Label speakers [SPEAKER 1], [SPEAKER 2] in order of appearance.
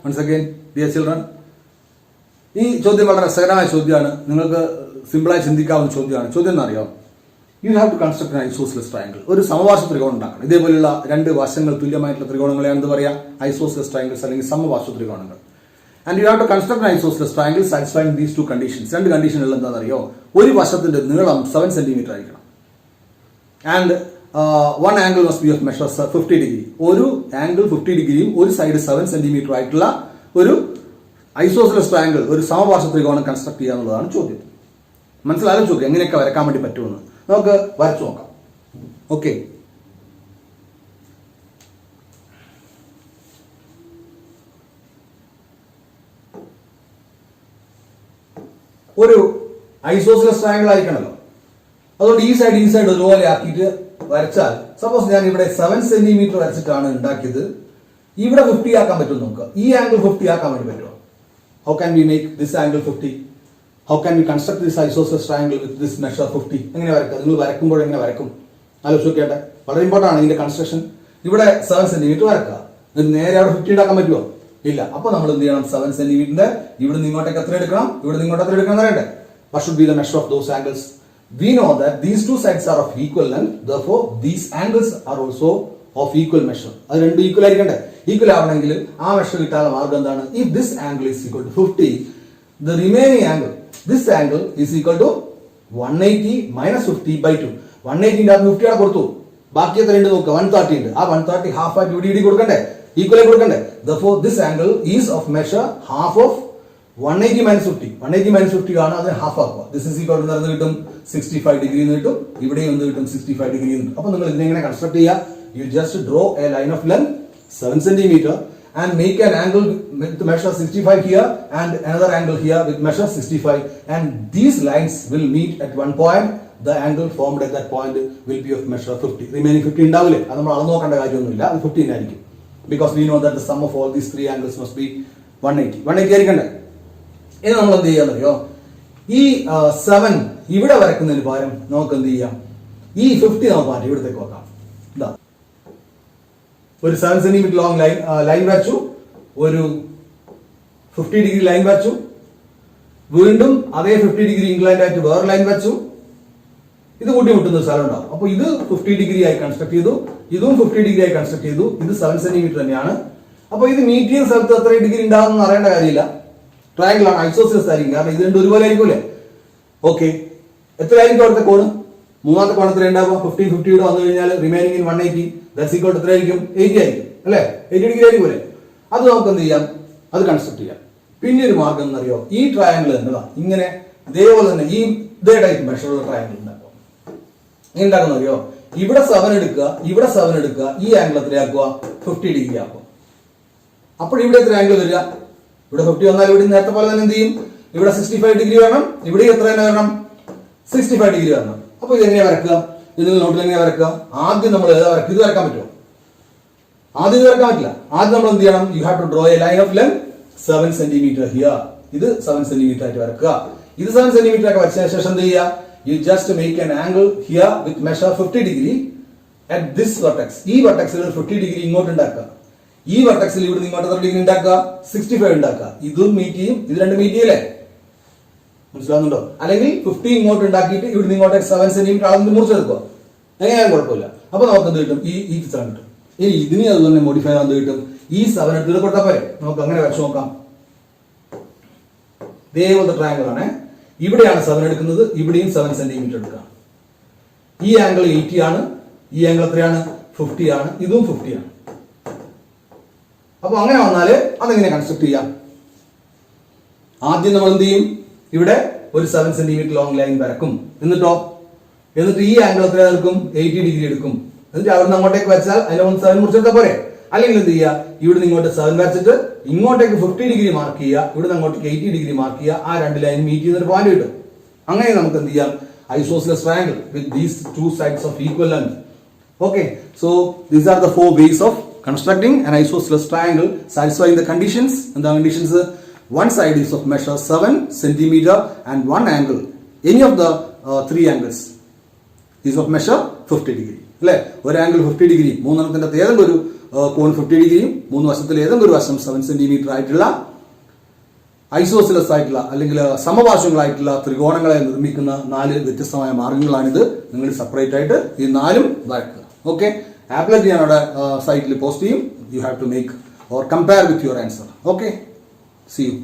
[SPEAKER 1] Once again, dear children, ഈ ചോദ്യം വളരെ രസകരമായ ചോദ്യമാണ്. നിങ്ങൾക്ക് സിമ്പിളായി ചിന്തിക്കാവുന്ന ചോദ്യമാണ്. ചോദ്യം എന്നറിയാം, you have to construct an isosceles triangle. ഒരു സമപാർശ്വ ത്രികോണം ഉണ്ടാക്കണം. ഇതേപോലുള്ള രണ്ട് വശങ്ങൾ തുല്യമായിട്ടുള്ള ത്രികോണങ്ങളെ എന്ത് പറയാം? ഐസോസിലസ് ട്രയാങ്കിൾസ് അല്ലെങ്കിൽ സമപാർശ്വ ത്രികോണങ്ങൾ. And you have to construct an isosceles triangle satisfying these two conditions. രണ്ട് കണ്ടീഷനുകൾ എന്താണെന്നറിയോ? ഒരു വശത്തിന്റെ നീളം 7 സെന്റിമീറ്റർ ആയിരിക്കണം. ആൻഡ് one angle must be of measure 50 degree. ഒരു ആംഗിൾ 50 ഡിഗ്രിയും ഒരു സൈഡ് 7 സെന്റിമീറ്റർ ആയിട്ടുള്ള ഒരു ഐസോസിലസ് ട്രയാങ്കിൾ, ഒരു സമപാർശ്വ ത്രികോണം കൺസ്ട്രക്ട് ചെയ്യുക എന്നുള്ളതാണ് ചോദ്യം. മനസ്സിലായാലും ചോദ്യം എങ്ങനെയൊക്കെ വരക്കാൻ വേണ്ടി പറ്റുമെന്ന് നമുക്ക് വരച്ചു നോക്കാം. ഓക്കെ, ഒരു ഐസോസിലസ് ട്രയാങ്കിൾ ആയിരിക്കണല്ലോ. അതുകൊണ്ട് ഈ സൈഡ് ഒരുപോലെ ആക്കിയിട്ട് വരച്ചാൽ, സപ്പോസ് ഞാൻ ഇവിടെ 7 സെന്റിമീറ്റർ വരച്ചിട്ടാണ് ഉണ്ടാക്കിയത്, ഇവിടെ 50 ആക്കാൻ പറ്റും. നോക്കുക, ഈ ആംഗിൾ 50 ആക്കാൻ വേണ്ടി പറ്റുമോ? How can we make this angle 50? How can we construct this isosceles triangle with this measure 50? എങ്ങനെ വരക്കുക? നിങ്ങൾ വരക്കുമ്പോൾ എങ്ങനെ വരക്കും ആലോചിച്ച് നോക്കിയാട്ടെ. വളരെ ഇമ്പോർട്ടൻ്റ് ആണ് ഇതിന്റെ കൺസ്ട്രക്ഷൻ. ഇവിടെ 7 സെന്റിമീറ്റർ വരക്കുക, നേരെ അവിടെ 50 ഉണ്ടാക്കാൻ പറ്റുമോ? ഇല്ല. അപ്പൊ നമ്മൾ എന്ത് ചെയ്യണം? 7 സെന്റിമീറ്ററിന്റെ ഇവിടെ നിന്ന് ഇങ്ങോട്ടേക്ക് എത്ര എടുക്കണം, ഇവിടെ നിന്ന് ഇങ്ങോട്ട് എത്ര എടുക്കണം എന്ന് അറിയണ്ടേ? What should be the measure of those angles? We know that these two sides are of equal length, therefore these angles are also of equal measure. അത് രണ്ടും ഈക്വൽ ആയിരിക്കണ്ടേ? ഈക്വൽ ആവണമെങ്കിൽ ആ മെഷർ കിട്ടാനുള്ള മാർഗം എന്താണ്? If this angle is equal to 50, the remaining angle, this angle is equal to 180 minus 50 by 2. 180 ന്റെ 50 ആണ് കൊടുത്തു, ബാക്കി എത്ര ഉണ്ട് നോക്കുക? 130 ഉണ്ട്. ആ 130 ഹാഫ് ആയിട്ട് ഇവിടെ കൊടുക്കണ്ടേ? ഈക്വൽ ആയി കൊടുക്കണ്ടേ? Therefore this angle is of measure half of 180 minus 50. 180 minus 50 ആണ്, അതിന് ഹാഫ് ആക്കുക. ദിസ് ഇസ് ഈക്വൽ ടു എന്ത് കിട്ടും? 65 ഡിഗ്രി എന്ന് കിട്ടും. ഇവിടെയും എന്ത് കിട്ടും? 65 ഡിഗ്രി എന്ന് കിട്ടും. അപ്പൊ നിങ്ങൾ ഇതിനെങ്ങനെ കൺസ്ട്രക്ട് ചെയ്യുക? You just draw a line of length 7 centimetre and make an angle with measure 65 here and another angle here with measure 65, and these lines will meet at one point. The angle formed at that point will be of measure 50. Remaining 50 ഉണ്ടാവില്ലേ? അത് നമ്മൾ അളന്ന് നോക്കേണ്ട കാര്യമൊന്നുമില്ല, അത് 15 ആയിരിക്കും. Because we know that the sum of all these three angles must be 180 ആയിരിക്കണ്ടേ? ഇനി നമ്മൾ എന്ത് ചെയ്യാന്നറിയോ? ഈ 7 ഇവിടെ വരക്കുന്നതിന് പകരം നമുക്ക് എന്ത് ചെയ്യാം? ഈ 50 നമുക്ക് മാറ്റി ഇവിടത്തേക്ക് വെക്കാം. ഇതാ, ഒരു 7 സെന്റിമീറ്റർ ലോങ് ലൈൻ വരച്ചു, ഒരു 50 ഡിഗ്രി ലൈൻ വരച്ചു, വീണ്ടും അതേ 50 ഡിഗ്രി ഇൻക്ലൈൻഡ് ആയിട്ട് വേറെ ലൈൻ വരച്ചു. ഇത് കൂട്ടിമുട്ടുന്ന സ്ഥലം ഉണ്ടാവും. അപ്പൊ ഇത് 50 ഡിഗ്രി ആയി കൺസ്ട്രക്ട് ചെയ്തു, ഇതും 50 ഡിഗ്രി ആയി കൺസ്ട്രക്ട് ചെയ്തു. ഇത് 7 സെന്റിമീറ്റർ തന്നെയാണ്. അപ്പൊ ഇത് മീറ്റ് ചെയ്യുന്ന സ്ഥലത്ത് എത്ര ഡിഗ്രി ഉണ്ടാവുമെന്ന് അറിയേണ്ട കാര്യമില്ല. ട്രയാങ്കിൾ ആണ്, ഐസോസിലസ് ആയിരിക്കും, കാരണം ഇത് രണ്ടും ഒരുപോലെ ആയിരിക്കൂലേ. ഓക്കെ, എത്രയായിരിക്കും അവിടുത്തെ കോണ്? മൂന്നാമത്തെ കോൺ എത്ര ഉണ്ടാവുക? 50 ഇവിടെ വന്നു കഴിഞ്ഞാൽ remaining in 180 that's equal to എത്രയായിരിക്കും? 80 ആയിരിക്കും അല്ലേ? 80 ഡിഗ്രി ആയിരിക്കും. അത് നമുക്ക് എന്ത് ചെയ്യാം? അത് കൺസ്ട്രക്ട് ചെയ്യാം. പിന്നെ ഒരു മാർഗം എന്നറിയോ? ഈ ട്രയാങ്കിൾ എന്നതാ ഇങ്ങനെ ഇതേപോലെ തന്നെ ഈ ഇതേ ടൈപ്പ് മെഷറുള്ള ട്രയാങ്കിൾ ഉണ്ടാക്കുക. എങ്ങനെ ഉണ്ടാക്കുന്ന അറിയോ? ഇവിടെ 7 എടുക്കുക, ഇവിടെ 7 എടുക്കുക, ഈ ആംഗിൾ എത്രയാക്കുക? 50 ഡിഗ്രി ആക്കുക. അപ്പോൾ ഇവിടെ എത്ര ആംഗിൾ വരിക? ഇവിടെ 50 വന്നാൽ ഇവിടെ നേരത്തെ പോലെ തന്നെ എന്ത് ചെയ്യും? ഇവിടെ 65 ഡിഗ്രി വരണം, ഇവിടെ എത്ര തന്നെ വരണം? 65 ഡിഗ്രി വരണം. അപ്പൊ ഇതെങ്ങനെ വരക്കുക? ഇതിൽ നോട്ടിൽ എങ്ങനെ വരക്കുക? ആദ്യം നമ്മൾ ഏതാ വരക്കുക? ഇത് വരക്കാൻ പറ്റുമോ? ആദ്യം ഇത് വരക്കാൻ പറ്റില്ല. ആദ്യം നമ്മൾ എന്ത് ചെയ്യണം? You have to draw a line of length 7 centimetre here. ഇത് 7 സെന്റിമീറ്റർ ആയിട്ട് വരക്കുക. ഇത് 7 സെന്റിമീറ്റർ ഒക്കെ വരച്ചതിന് ശേഷം എന്ത് ചെയ്യുക? You just make an angle here with measure 50 degree at this vertex. ഈ വെർട്ടെക്സിൽ 50 ഡിഗ്രി ഇങ്ങോട്ട് ഉണ്ടാക്കുക. ഈ വെർട്ടെക്സിൽ ഇവിടെ ഇങ്ങോട്ട് എത്ര ഡിഗ്രി ഉണ്ടാക്കുക? 65 ഉണ്ടാക്കുക. ഇതും മീറ്റ് ചെയ്യും, ഇത് രണ്ട് മീറ്റ് ചെയ്യല്ലേ? മനസ്സിലാവുന്നുണ്ടോ? അല്ലെങ്കിൽ 50 ഇങ്ങോട്ട് ഉണ്ടാക്കിയിട്ട് ഇവിടെ ഇങ്ങോട്ട് 7 സെന്റിമീറ്റർ അളന്ന് മുറിച്ചെടുക്കുക. എങ്ങനെയാലും കുഴപ്പമില്ല. അപ്പൊ നമുക്ക് എന്ത് കിട്ടും? ഈ ചിത്രം കിട്ടും. ഇനി ഇതിനെ അതുപോലെ മോഡിഫൈ ആണെന്ന് കിട്ടും. ഈ 7 എടുത്ത് കൊടുത്താൽ പോരെ? നമുക്ക് അങ്ങനെ വരച്ചു നോക്കാം. ഇതേപോലത്തെ ട്രയാങ്കിൾ ആണ്. ഇവിടെയാണ് 7 എടുക്കുന്നത്, ഇവിടെയും 7 സെന്റിമീറ്റർ എടുക്കുക. ഈ ആംഗിൾ 80 ആണ്, ഈ ആംഗിൾ എത്രയാണ്? 50 ആണ്, ഇതും 50 ആണ്. അപ്പൊ അങ്ങനെ വന്നാല് അതെങ്ങനെ കൺസ്ട്രക്ട് ചെയ്യാം? ആദ്യം നമ്മൾ എന്ത് ചെയ്യും? ഇവിടെ ഒരു 7 സെന്റിമീറ്റർ ലോങ് ലൈൻ വരക്കും. എന്നിട്ട് ഈ ആംഗിൾ എത്ര എടുക്കും? 80 ഡിഗ്രി എടുക്കും. എന്നിട്ട് അവിടെ നിന്ന് അങ്ങോട്ടേക്ക് വെച്ചാൽ അതിനെ 7 മുറിച്ചെടുത്താൽ പോരെ? അല്ലെങ്കിൽ എന്ത് ചെയ്യുക? ഇവിടെ നിന്ന് ഇങ്ങോട്ട് 7 വരച്ചിട്ട് ഇങ്ങോട്ടേക്ക് 50 ഡിഗ്രി മാർക്ക് ചെയ്യുക, ഇവിടെ നിന്ന് അങ്ങോട്ടേക്ക് 80 ഡിഗ്രി മാർക്ക് ചെയ്യുക. ആ രണ്ട് ലൈൻ മീറ്റ് ചെയ്യുന്ന ഒരു പോയിന്റ് കിട്ടും. അങ്ങനെ നമുക്ക് എന്ത് ചെയ്യാം? Isosceles triangle with these two sides of equal length. Okay, so these are the 4 ways of constructing an isosceles triangle satisfying the conditions. And the conditions, one side is of measure 7 centimeter and one angle, any of the 3 angles is of measure 50 degree. അല്ലെ? ഒരു angle 50 degree, മൂന്നെണ്ണത്തിന്റെ ഏതെങ്കിലും ഒരു കോൺ 50 ഡിഗ്രിയും 3 വശത്തിൽ ഏതെങ്കിലും ഒരു വശം 7 centimetre ആയിട്ടുള്ള isosceles ആയിട്ടുള്ള അല്ലെങ്കിൽ സമപാർശ്വങ്ങളായിട്ടുള്ള ത്രികോണങ്ങളെ നിർമ്മിക്കുന്ന 4 വ്യത്യസ്തമായ മാർഗങ്ങളാണിത്. നിങ്ങൾ സെപ്പറേറ്റ് ആയിട്ട് ഈ 4ഉം വരക്കുക. ഓക്കെ, ആപ്ലറ്റ് ഞാൻ അവിടെ സൈറ്റിൽ പോസ്റ്റ് ചെയ്യും. You have to make or compare with your answer. Okay, see U.